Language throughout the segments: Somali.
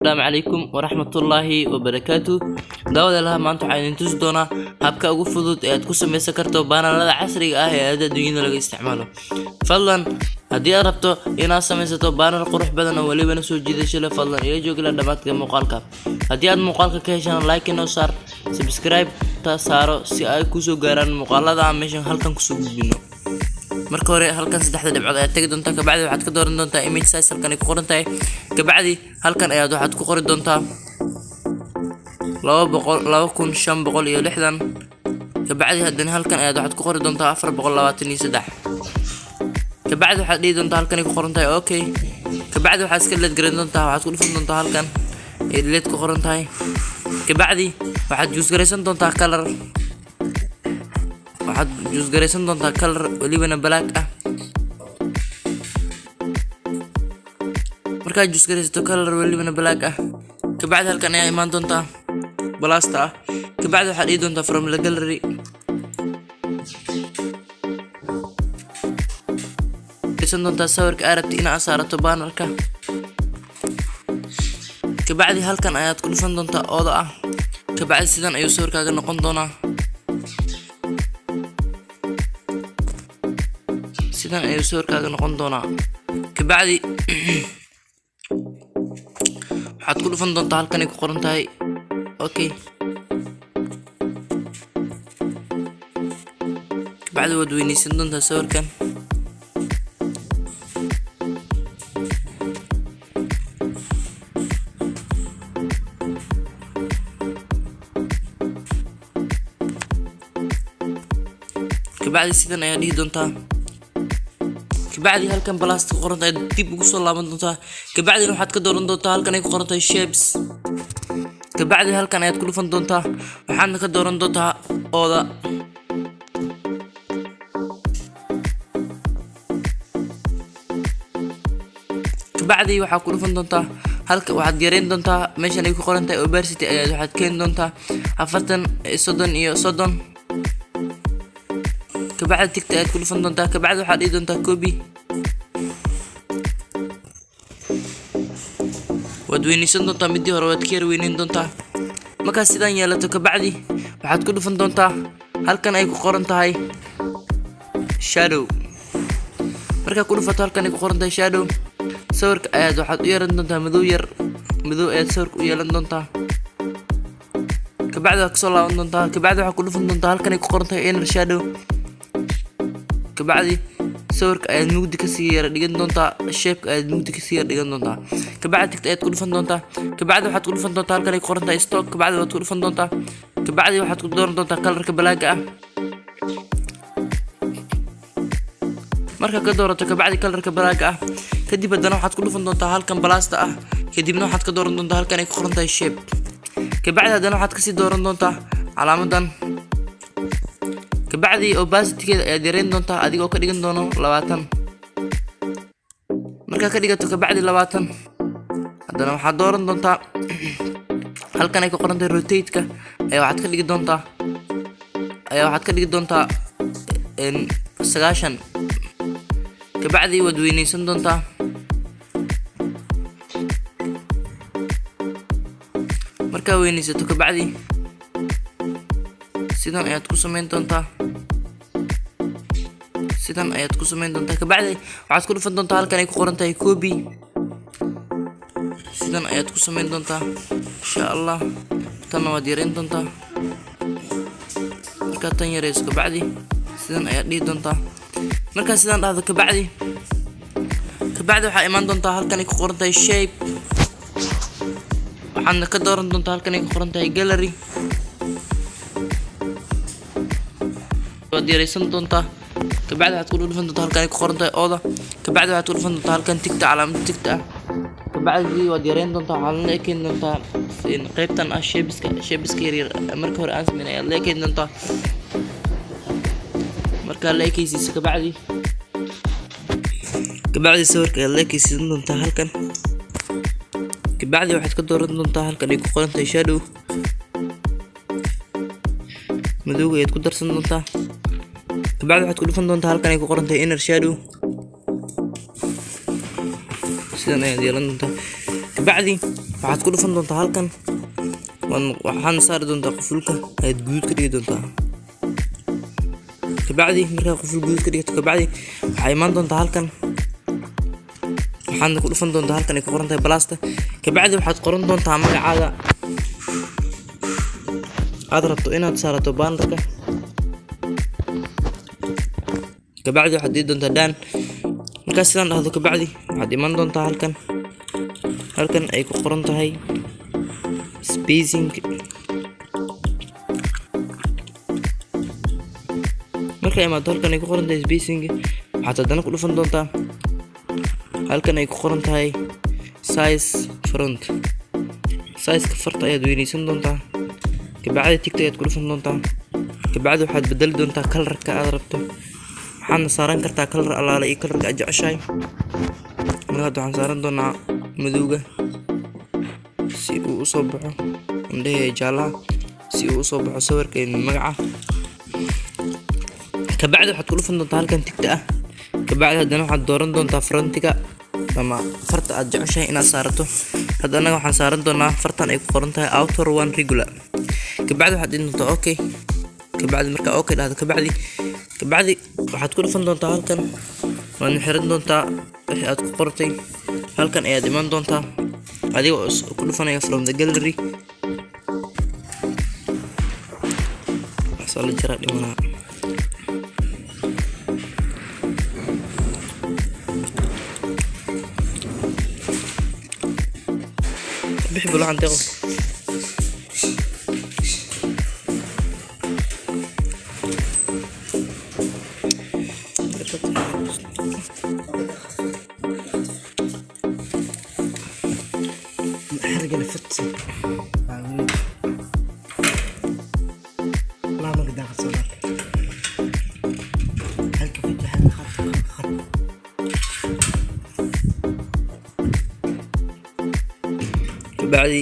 السلام عليكم ورحمة الله وبركاته. داود لها maanta waxaan idin tusi doonaa habka ugu fudud ee aad ku samaysan karto baanalada casriga ah ee adduunyada laga isticmaalo. Fadlan haddii aad rabto inaad samaysato baanal qurux badan oo waliba soo jiidasho leh, fadlan ila joog ilaa dhamaadka muuqaalka. Haddii aad muuqaalka ka heshaan, like inoo saar, subscribe ta saaro si ay ku soo gaaraan muuqaalada aan meeshan halkan ku soo gudbino. marka hore halkan saddexda dhibcood ayaa tagi doontaa, kabacdi waxaad ka dooran doontaa image size halkan ay ku qoran tahay. kabacdi halkan ayaad waxaad ku qori doontaa 2560. kabacdi haddana halkan ayaad waxaad ku qori doontaa 423. kabacdi waxaad dhihi doontaa halkan ay ku qoran tahay okay. kabacdi waxaad iska delete garan doontaa, waxaad ku dhufan doontaa halkan ay delete ku qoran tahay. kabacdi waxaad use garaysan doontaa color, waxaad use garaysan doontaa color walibana black ah. markaad use garaysato color walibana black ah, kabacdi halkan ayaa imaan doontaa blasta ah. kabacdi waxaad dhihi doontaa from the gallery, dhisan doontaa sawirka aad rabtid inaad saarato bannerka. kabacdi halkan ayaad ku dhufan doontaa ooda ah. kabacdi sidan ayuu sawirkaaga noqon doonaa, sidan ayuu sawirkaaga noqon doonaa. kabacdi waxaad ku dhufan doontaa halkan ay ku qoran tahay okay. kabacdi waad weynaysan doontaa sawirkan. kabacdi sidan ayaa dhihi doontaa. kabacdi halkan blast ku qoran tahay dib ugu soo laaban doontaa. kabacdi waxaad ka dooran doontaa halkan ay ku qoran tahay shapes. kabacdi halkan ayaad ku dhufan doontaa, waxaadna ka dooran doontaa ooda. kabacdi waxaad ku dhufan doontaa halka, waxaad yareyn doontaa meeshan ay ku qoran tahay opacity ayaad waxaad keeni doontaa 40 iyo 30. kabacdi tigta ayaad ku dhufan doontaa. kabacdi waxaad dhihi doontaa copy, waad weynaysan doontaa midii hore, waad ka yar weynayn doontaa. markaad sidan yeelato kabacdi waxaad ku dhufan doontaa halkan ay ku qoran tahay shadow. markaad ku dhufato halkan ay ku qoran tahay shadow, sawirka ayaad waxaad u yeelan doontaa madow yar, madow ayaad sawirka u yeelan doontaa. kabacdi waxaad kasoo laaban doontaa. kabacdi waxaad ku dhufan doontaa halkan ay ku qoran tahay inner shadow. kabacdi sawirka ayaad mugdi kasii yara dhigan doontaa, shape ayaad mugdi kasii yara dhigan doontaa. kabacdi tigta ayaad ku dhufan doontaa. kabacdi waxaad ku dhufan doontaa halkan ay ku qoran tahay stock. kabacdi waad ku dhufan doontaa. kabacdi waxaad ku dooran doontaa colorka black ah. marka ka doorato kabacdi colorka black ah, kadib haddana waxaad ku dhufan doontaa halkan blasta ah. kadibna waxaad ka dooran doontaa halkan ay ku qoran tahay shape. kabacdi haddana waxaad kasii dooran doontaa calaamadan. kabacdi opacity-geeda ayaad yareyn doontaa adigoo ka dhigan doono 20. markaa ka dhigato kabacdi 20, haddana waxaad dooran doontaa halkan ay ku qoran tahay rotate-ka ayaa waxaad ka dhigi doontaa 90. kabacdi waad weynaysan doontaa. markaa weynaysato kabacdi sidan ayaad ku samayn doontaa, sidan ayaad ku samayn doontaa. kabacdi waxaad ku dhufan doontaa halkan ay ku qoran tahay copy, sidan ayaad ku samayn doontaa insha Allah. tanna waad yareyn doontaa. markaa tan yareyso kabacdi sidan ayaad dhihi doontaa. markaa sidan dhahdo kabacdi waxaa imaan doontaa halkan ay ku qoran tahay shape, waxaadna ka dooran doontaa halkan ay ku qoran tahay gallery. waad yareysan doontaa. kabacdi waxaad ku dhufan doontaa halkan ay ku qoran tahay ooda. kabacdi waxaad ku dhufan doontaa halkan tigta, calaamada tigta ah. kabacdi waad yareyn doontaa, waxaad la ekeyn doontaa qaybtan ah shapeska yaryar marka hore aan sameyn ayaad la ekeyn doontaa. markaa la ekeysiiso kabacdi sawirka ayaad la ekeysiisan doontaa halkan. kabacdi waxaad ka dooran doontaa halkan ay ku qoran tahay shadow, madowga ayaad ku darsan doontaa. kabacdi waxaad ku dhufan doontaa halkan ay ku qoran tahay inner shadow. sidan ayaad yeelan doontaa. kabacdi waxaad ku dhufan doontaa halkan waxaan saari doontaa qufulka ayaad guduud ka dhigi doontaa. kabacdi markaa quful guduud ka dhigto kabacdi waxaa imaan doontaa halkan waxaadna ku dhufan doontaa halkan ay ku qoran tahay balasta. kabacdi waxaad qoran doontaa magacaada aad rabto inaad saarato bannerka. kabacdi waxaad dhigi doontaa daan. markaas sidaan dhahdo kabacdi waxaad imaan doontaa halkan ay ku qoran tahay spacing. marka imaado halkan ay ku qoran tahay spacing waxaad haddana ku dhufan doontaa halkan ay ku qoran tahay size front. sizeka farta ayaad weynaysan doontaa. kabacdi tigta ayaad ku dhufan doontaa. kabacdi waxaad bedeli doontaa kalarka aad rabto. waxaadna saaran kartaa kalar allaale iyo kalarka aad jeceshahay. marka hadda waxaan saaran doonaa madowga si uu usoo baxo indhaha jaalaha si uu usoo baxo sawirka iyo magaca. kabacdi waxaad ku dhufan doontaa halkan tigta ah. kabacdi haddana waxaad dooran doontaa frontiga ama farta aad jeceshahay inaad saarato. hadda anaga waxaan saaran doonaa fartan ay ku qoran tahay outer one regular. kabacdi waxaad dhihi doontaa okay. kabacdi markaa okay dhahdo kabacdi waxaad ku dhufan doontaa halkan waadna xiran doontaa wixii aad ku qortay. halkan ayaad iman doontaa adiga oo ku dhufanaya from the gallery. waxaa la jaraa dhimanaa bixi bulacan deeqo. kabacdi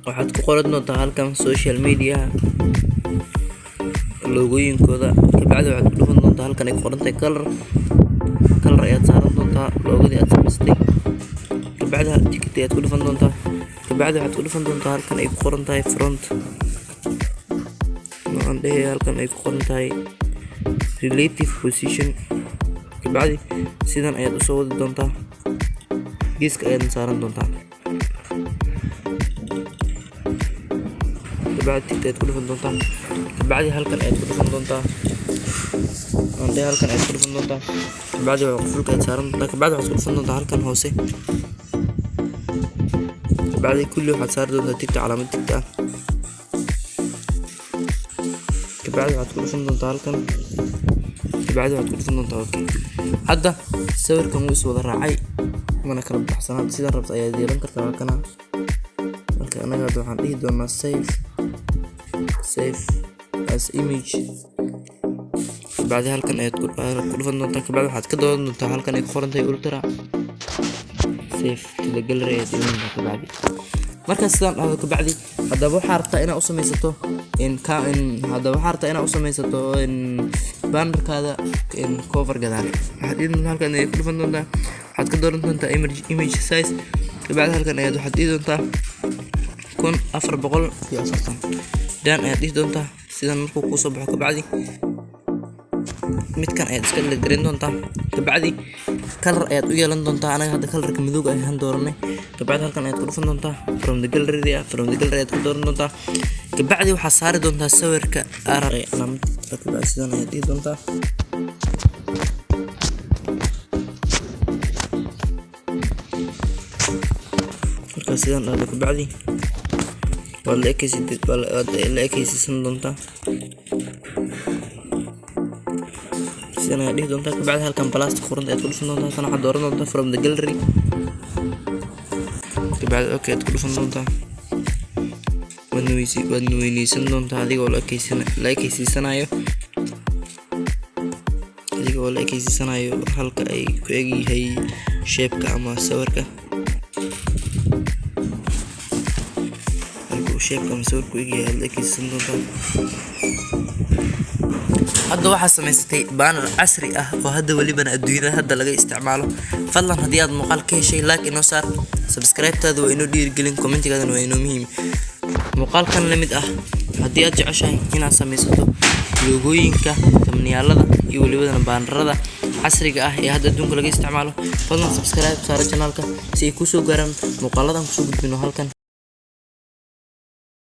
waxaad ku qoran doontaa halkan social media logooyinkooda. kabacdi waxaad ku dhufan doontaa halkan ay ku qoran tahay kalar ayaad saaran doontaa loogadii aad samaystay. kabacdi ticket ayaad ku dhufan doontaa. kabacdi waxaad ku dhufan doontaa halkan ay ku qoran tahay front halkan ay ku qoran tahay relative position. kabacdi sidan ayaad usoo wadi doontaa geeska ayaadna saaran doontaa. kabacdi tigta ayaad ku dhufan doontaa. kabacdi halkan ayaad ku dhufan doontaa halkan ayaad ku dhufan doontaa. kabacdi qufulka ayaad saaran doontaa. kabacdi waxaad ku dhufan doontaa halkan hoose. kabacdi kulli waxaad saari doontaa tigta calaamad tigta ah. kabacdi waxaad ku dhufan doontaa halkan. kabacdi waxaad ku dhufan doontaa okay. hadda sawirkan wuu is wada raacay mana kala baxsanaa. sidaan rabta ayaad yeelan kartaa halkana. marka anaga hadda waxaan dhihi doonaa save as image. kabacdi halkan ayaad ku dhufan doontaa. kabacdi waxaad ka dooran doontaa halkan ay ku qoran tahay ultra save to the gallery ayaad iman doontaa. kabacdi markaas sidaan dhahdo kabacdi haddaba waxaa rabtaa inaad u samaysato bannerkaada cover gadaale. waxaad dhihi doontaa halkan ayaad ku dhufan doontaa. waxaad ka dooran doontaa image size. kabacdi halkan ayaad waxaad dhihi doontaa 1440 daan ayaad dhihi doontaa. sidan markuu kuu soo baxo kabacdi midkan ayaad iska garan doontaa. kabacdi kalar ayaad u yeelan doontaa. anaga hadda kalarka madowga ayaan dooranay. kabacdi halkan ayaad ku dhufan doontaa from the gallery ayaad ku dooran doontaa. kabacdi waxaad saari doontaa sawirka calaamad. kabacdi sidan ayaad dhihi doontaa. markaas sidan dhahdo kabacdi waad la ekaysiisan doontaa. sidan ayaad dhihi doontaa. kabacdi halkan plastic qoranta ayaad ku dhufan doontaa. tan waxaad dooran doontaa from the gallery. kabacdi okay ayaad ku dhufan doontaa. waadna weynaysan doontaa adigoo la ekaysiisanayo halka ay ku egyahay shape-ka ama sawirka. hadda waxaa samaysatay banner casri ah oo hadda welibana adduunyada hadda laga isticmaalo. fadlan haddii aad muuqaal ka heshay like inoo saar, subscribe-taadu waa inoo dhiirigelin, comment-gaadana waa inoo muhiim. muuqaalkan la mid ah haddii aad jeceshahay inaad samaysato loogooyinka, thumbnail-yada iyo weliba bannerada casriga ah ee hadda adduunka laga isticmaalo, fadlan subscribe saaro channel-ka si ay kusoo gaaraan muuqaaladan kusoo gudbino halkan.